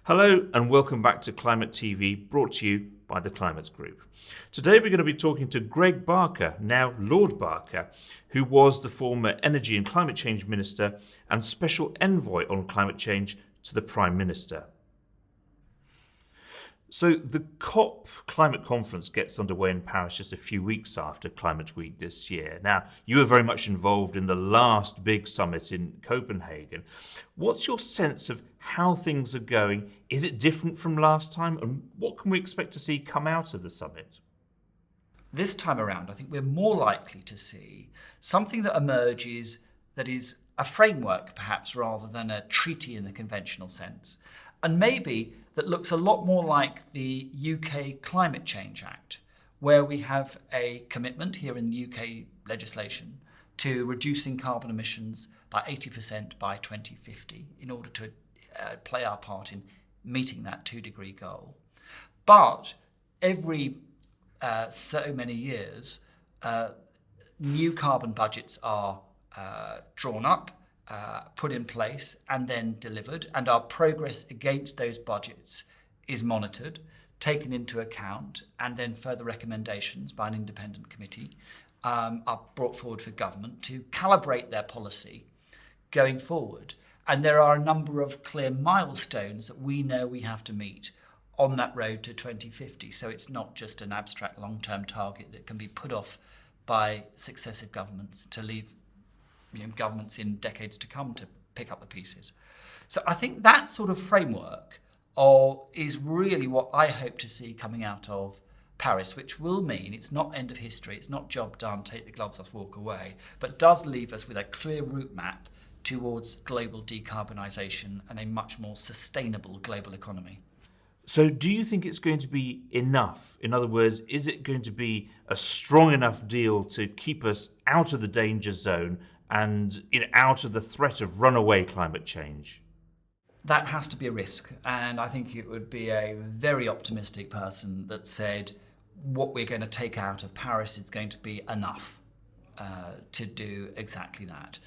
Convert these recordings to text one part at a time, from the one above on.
Hello and welcome back to Climate TV, brought to you by the Climate Group. Today we're going to be talking to Greg Barker, now Lord Barker, who was the former Energy and Climate Change Minister and Special Envoy on Climate Change to the Prime Minister. So the COP climate conference gets underway in Paris just a few weeks after Climate Week this year. Now, you were very much involved in the last big summit in Copenhagen. What's your sense of how things are going? Is it different from last time? And what can we expect to see come out of the summit? This time around, I think we're more likely to see something that emerges that is a framework, perhaps, rather than a treaty in the conventional sense. And maybe that looks a lot more like the UK Climate Change Act, where we have a commitment here in the UK legislation to reducing carbon emissions by 80% by 2050 in order to play our part in meeting that 2-degree goal. But every so many years, new carbon budgets are drawn up, put in place and then delivered, and our progress against those budgets is monitored, taken into account, and then further recommendations by an independent committee are brought forward for government to calibrate their policy going forward. And there are a number of clear milestones that we know we have to meet on that road to 2050. So it's not just an abstract long-term target that can be put off by successive governments to leave governments in decades to come to pick up the pieces. So I think that sort of framework is really what I hope to see coming out of Paris, which will mean it's not end of history, it's not job done, take the gloves off, walk away, but does leave us with a clear route map towards global decarbonisation and a much more sustainable global economy. So do you think it's going to be enough? In other words, is it going to be a strong enough deal to keep us out of the danger zone and out of the threat of runaway climate change? That has to be a risk, and I think it would be a very optimistic person that said what we're going to take out of Paris is going to be enough to do exactly that.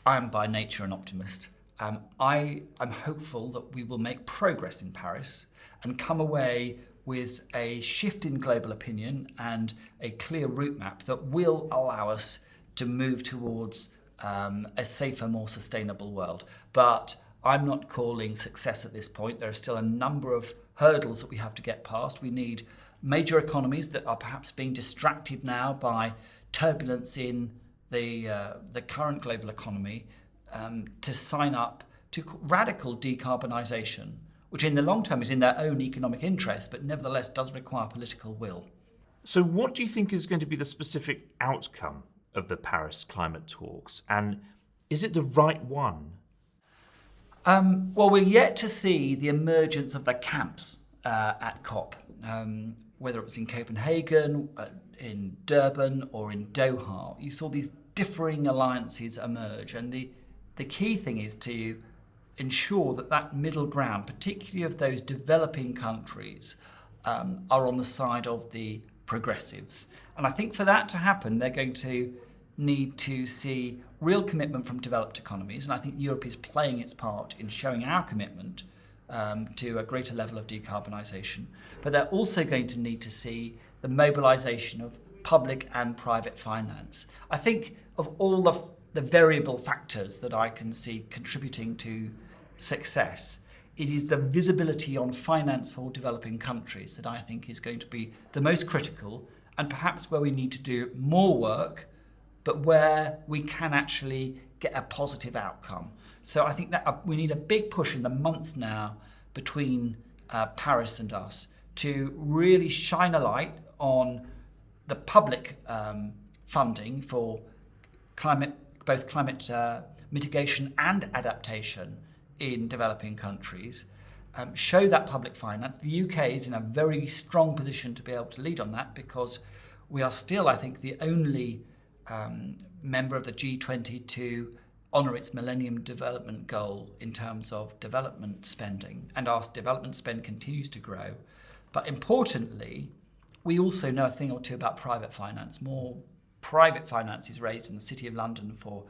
I am by nature an optimist. I am hopeful that we will make progress in Paris and come away with a shift in global opinion and a clear route map that will allow us to move towards a safer, more sustainable world. But I'm not calling success at this point. There are still a number of hurdles that we have to get past. We need major economies that are perhaps being distracted now by turbulence in the current global economy to sign up to radical decarbonisation, which in the long term is in their own economic interest, but nevertheless does require political will. So what do you think is going to be the specific outcome of the Paris climate talks, and is it the right one? Well, we're yet to see the emergence of the camps at COP, whether it was in Copenhagen, in Durban or in Doha. You saw these differing alliances emerge, and the key thing is to ensure that middle ground, particularly of those developing countries, are on the side of the progressives. And I think for that to happen, they're going to need to see real commitment from developed economies. And I think Europe is playing its part in showing our commitment to a greater level of decarbonisation. But they're also going to need to see the mobilisation of public and private finance. I think of all the variable factors that I can see contributing to success, it is the visibility on finance for developing countries that I think is going to be the most critical, and perhaps where we need to do more work, but where we can actually get a positive outcome. So I think that we need a big push in the months now between Paris and us to really shine a light on the public funding for both climate mitigation and adaptation in developing countries, show that public finance. The UK is in a very strong position to be able to lead on that because we are still, I think, the only member of the G20 to honour its Millennium Development Goal in terms of development spending, and our development spend continues to grow. But importantly, we also know a thing or two about private finance. More private finance is raised in the City of London for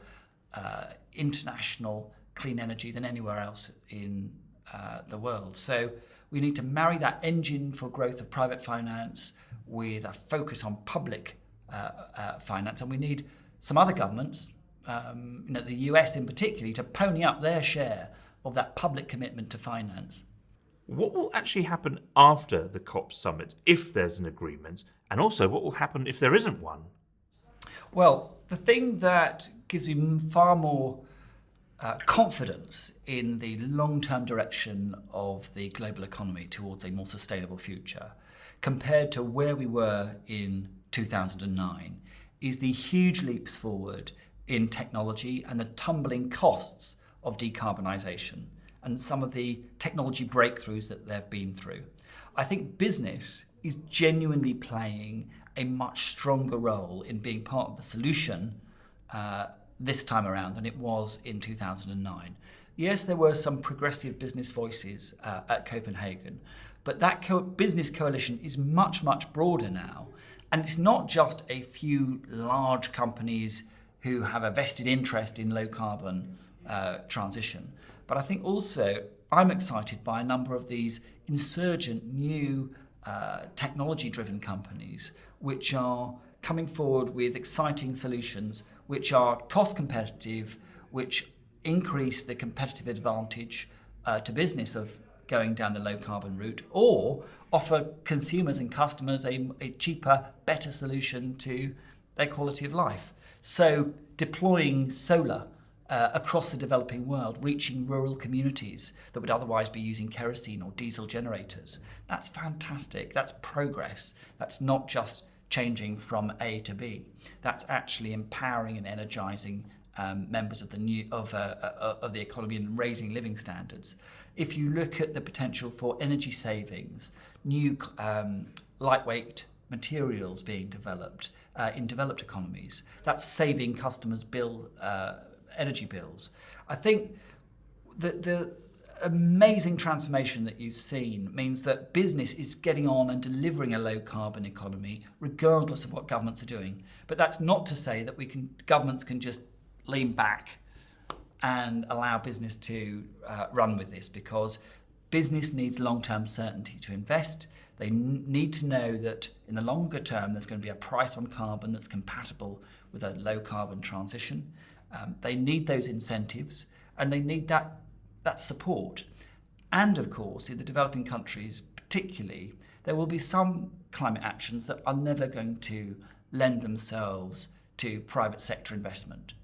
international clean energy than anywhere else in the world. So we need to marry that engine for growth of private finance with a focus on public finance, and we need some other governments, the US in particular, to pony up their share of that public commitment to finance. What will actually happen after the COP summit if there's an agreement, and also what will happen if there isn't one? Well, the thing that gives me far more confidence in the long-term direction of the global economy towards a more sustainable future, compared to where we were in 2009, is the huge leaps forward in technology and the tumbling costs of decarbonisation and some of the technology breakthroughs that they've been through. I think business is genuinely playing a much stronger role in being part of the solution this time around than it was in 2009. Yes, there were some progressive business voices at Copenhagen, but that business coalition is much, much broader now. And it's not just a few large companies who have a vested interest in low carbon transition. But I think also I'm excited by a number of these insurgent new technology-driven companies which are coming forward with exciting solutions which are cost competitive, which increase the competitive advantage to business of going down the low carbon route, or offer consumers and customers a cheaper, better solution to their quality of life. So deploying solar across the developing world, reaching rural communities that would otherwise be using kerosene or diesel generators. That's fantastic. That's progress. That's not just changing from A to B. That's actually empowering and energizing members of the economy and raising living standards. If you look at the potential for energy savings, new lightweight materials being developed in developed economies, that's saving customers' energy bills. I think the amazing transformation that you've seen means that business is getting on and delivering a low carbon economy regardless of what governments are doing. But that's not to say that governments can just lean back and allow business to run with this, because business needs long-term certainty to invest. They need to know that in the longer term there's going to be a price on carbon that's compatible with a low carbon transition. They need those incentives and they need that support. And of course, in the developing countries particularly, there will be some climate actions that are never going to lend themselves to private sector investment.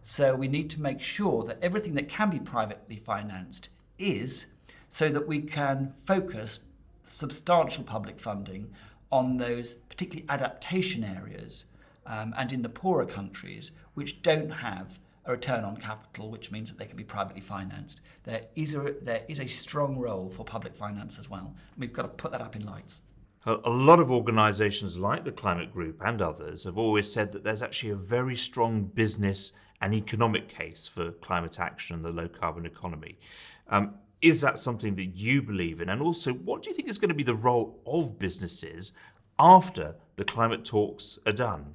So we need to make sure that everything that can be privately financed is, so that we can focus substantial public funding on those particularly adaptation areas and in the poorer countries which don't have a return on capital, which means that they can be privately financed. There is a strong role for public finance as well. We've got to put that up in lights. A lot of organisations like the Climate Group and others have always said that there's actually a very strong business and economic case for climate action and the low carbon economy. Is that something that you believe in? And also, what do you think is going to be the role of businesses after the climate talks are done?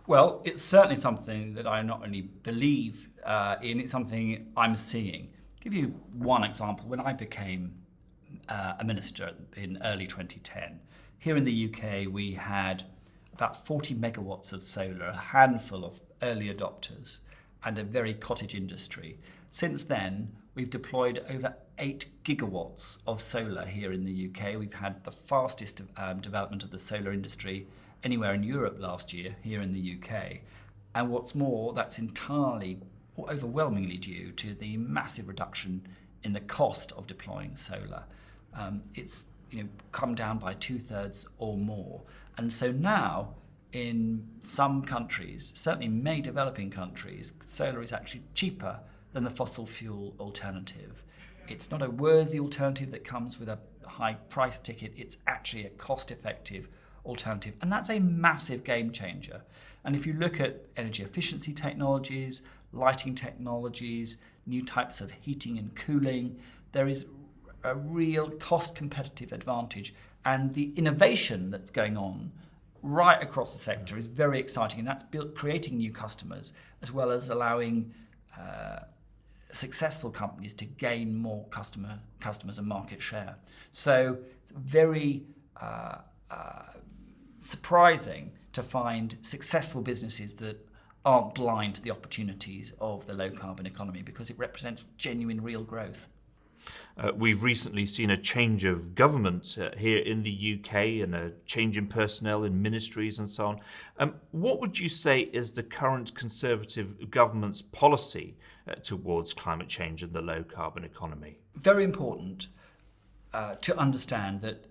Well, it's certainly something that I not only believe in, it's something I'm seeing. I'll give you one example. When I became a minister in early 2010, here in the UK we had about 40 megawatts of solar, a handful of early adopters, and a very cottage industry. Since then, we've deployed over 8 gigawatts of solar here in the UK. We've had the fastest development of the solar industry anywhere in Europe last year, here in the UK. And what's more, that's entirely or overwhelmingly due to the massive reduction in the cost of deploying solar. It's come down by 2/3 or more. And so now, in some countries, certainly many developing countries, solar is actually cheaper than the fossil fuel alternative. It's not a worthy alternative that comes with a high price ticket. It's actually a cost-effective alternative. And that's a massive game changer. And if you look at energy efficiency technologies, lighting technologies, new types of heating and cooling, there is a real cost competitive advantage. And the innovation that's going on right across the sector is very exciting. And that's creating new customers, as well as allowing successful companies to gain more customers and market share. So it's very surprising to find successful businesses that aren't blind to the opportunities of the low carbon economy, because it represents genuine real growth. We've recently seen a change of government here in the UK and a change in personnel in ministries and so on. What would you say is the current Conservative government's policy towards climate change and the low carbon economy? Very important to understand that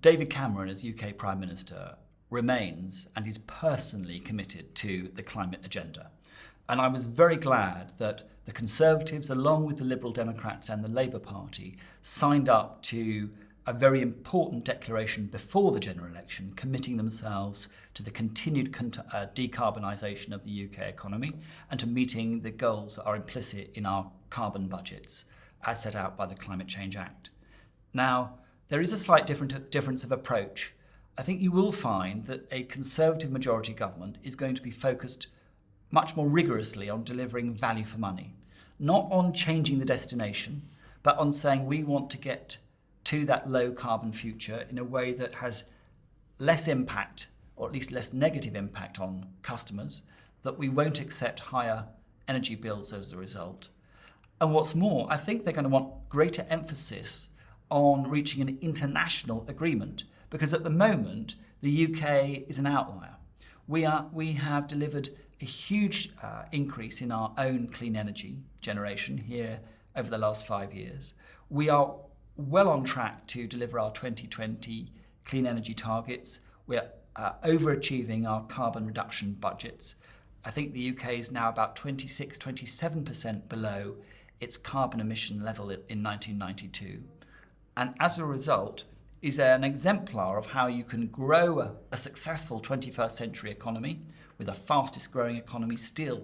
David Cameron, as UK Prime Minister, remains and is personally committed to the climate agenda. And I was very glad that the Conservatives, along with the Liberal Democrats and the Labour Party, signed up to a very important declaration before the general election, committing themselves to the continued decarbonisation of the UK economy and to meeting the goals that are implicit in our carbon budgets, as set out by the Climate Change Act. Now, there is a slight difference of approach. I think you will find that a Conservative majority government is going to be focused much more rigorously on delivering value for money, not on changing the destination, but on saying we want to get to that low carbon future in a way that has less impact, or at least less negative impact on customers, that we won't accept higher energy bills as a result. And what's more, I think they're going to want greater emphasis on reaching an international agreement, because at the moment the UK is an outlier. We have delivered a huge increase in our own clean energy generation here over the last 5 years. We are well on track to deliver our 2020 clean energy targets. We're overachieving our carbon reduction budgets. I think the UK is now about 27% below its carbon emission level in 1992. And as a result, is an exemplar of how you can grow a successful 21st century economy with the fastest growing economy still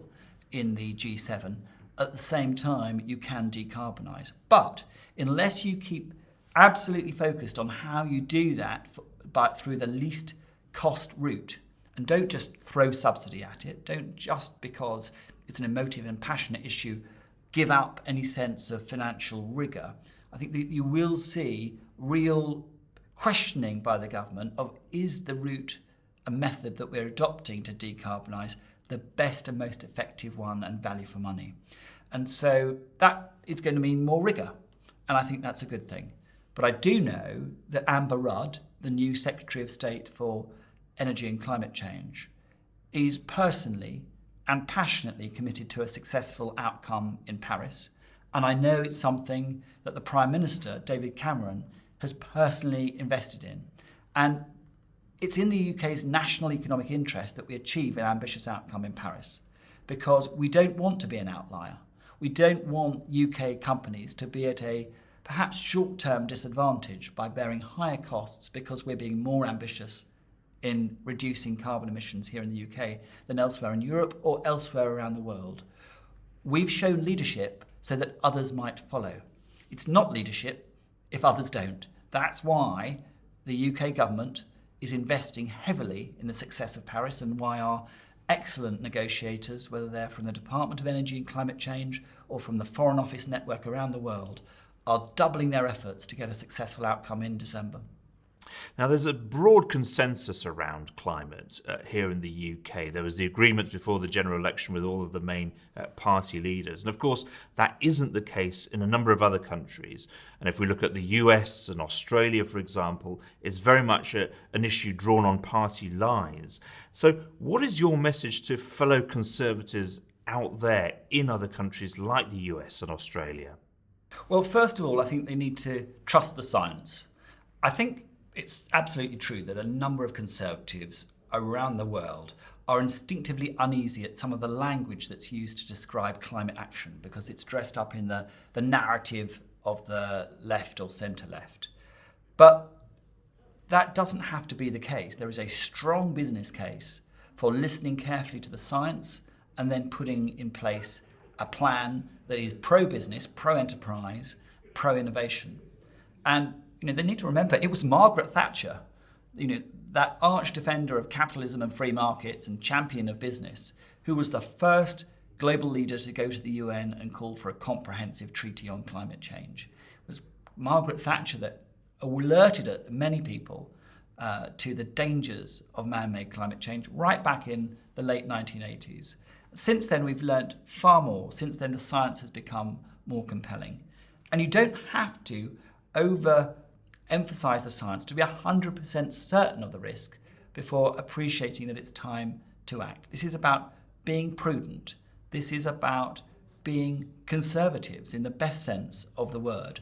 in the G7. At the same time, you can decarbonise. But unless you keep absolutely focused on how you do that through the least cost route, and don't just throw subsidy at it, don't just because it's an emotive and passionate issue give up any sense of financial rigour, I think that you will see real questioning by the government of, is the route a method that we're adopting to decarbonise the best and most effective one and value for money? And so that is going to mean more rigour, and I think that's a good thing. But I do know that Amber Rudd, the new Secretary of State for Energy and Climate Change, is personally and passionately committed to a successful outcome in Paris. And I know it's something that the Prime Minister, David Cameron, has personally invested in. And it's in the UK's national economic interest that we achieve an ambitious outcome in Paris, because we don't want to be an outlier. We don't want UK companies to be at a perhaps short-term disadvantage by bearing higher costs because we're being more ambitious in reducing carbon emissions here in the UK than elsewhere in Europe or elsewhere around the world. We've shown leadership so that others might follow. It's not leadership if others don't. That's why the UK government is investing heavily in the success of Paris, and why our excellent negotiators, whether they're from the Department of Energy and Climate Change or from the Foreign Office network around the world, are doubling their efforts to get a successful outcome in December. Now, there's a broad consensus around climate here in the UK. There was the agreement before the general election with all of the main party leaders. And of course, that isn't the case in a number of other countries. And if we look at the US and Australia, for example, it's very much an issue drawn on party lines. So what is your message to fellow Conservatives out there in other countries like the US and Australia? Well, first of all, I think they need to trust the science. I think it's absolutely true that a number of Conservatives around the world are instinctively uneasy at some of the language that's used to describe climate action, because it's dressed up in the narrative of the left or centre-left. But that doesn't have to be the case. There is a strong business case for listening carefully to the science and then putting in place a plan that is pro-business, pro-enterprise, pro-innovation. And they need to remember, it was Margaret Thatcher, that arch defender of capitalism and free markets and champion of business, who was the first global leader to go to the UN and call for a comprehensive treaty on climate change. It was Margaret Thatcher that alerted many people to the dangers of man-made climate change right back in the late 1980s. Since then, we've learnt far more. Since then, the science has become more compelling. And you don't have to overemphasize the science to be 100% certain of the risk before appreciating that it's time to act. This is about being prudent. This is about being conservatives in the best sense of the word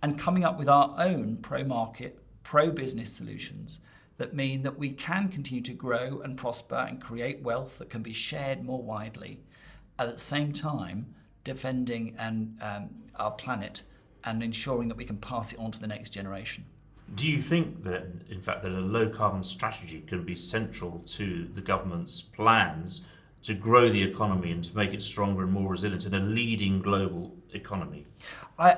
and coming up with our own pro-market, pro-business solutions that mean that we can continue to grow and prosper and create wealth that can be shared more widely, at the same time defending our planet and ensuring that we can pass it on to the next generation. Do you think that, in fact, that a low-carbon strategy can be central to the government's plans to grow the economy and to make it stronger and more resilient in a leading global economy? I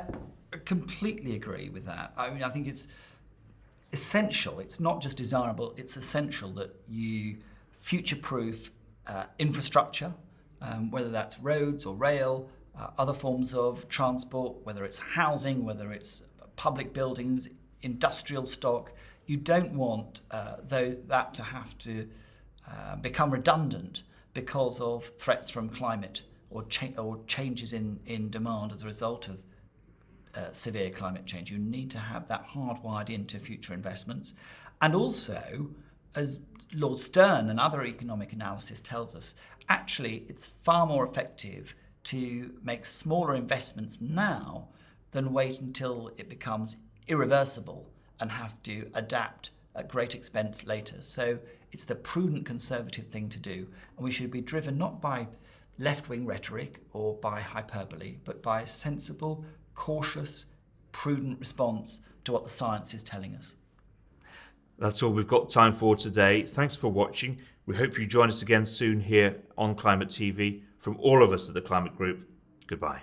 completely agree with that. I mean, I think it's essential. It's not just desirable, it's essential that you future-proof infrastructure, whether that's roads or rail, other forms of transport, whether it's housing, whether it's public buildings, industrial stock. You don't want that to have to become redundant because of threats from climate or changes in demand as a result of severe climate change. You need to have that hardwired into future investments. And also, as Lord Stern and other economic analysis tells us, actually it's far more effective to make smaller investments now than wait until it becomes irreversible and have to adapt at great expense later. So it's the prudent conservative thing to do, and we should be driven not by left-wing rhetoric or by hyperbole, but by a sensible, cautious, prudent response to what the science is telling us. That's all we've got time for today. Thanks for watching. We hope you join us again soon here on Climate TV. From all of us at the Climate Group, goodbye.